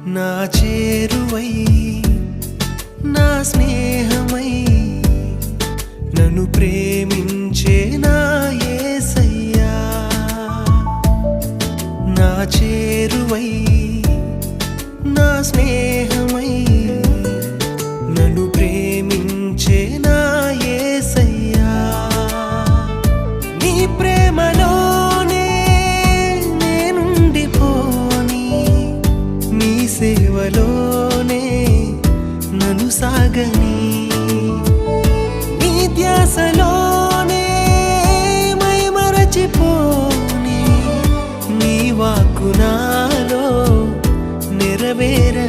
నా చేరువై నా స్నేహమై నన్ను ప్రేమించే నా యేసయ్యా నా చేరువై నా స్నేహమై నన్ను ప్రేమించే నా యేసయ్యా నీ ప్రేమలోనే నేనుండిపోని నీ సేవలోనే నన్ను సాగని నీ ధ్యాసలోనే మై మరచిపోని నీ వాక్కు నాలో నెరవేరని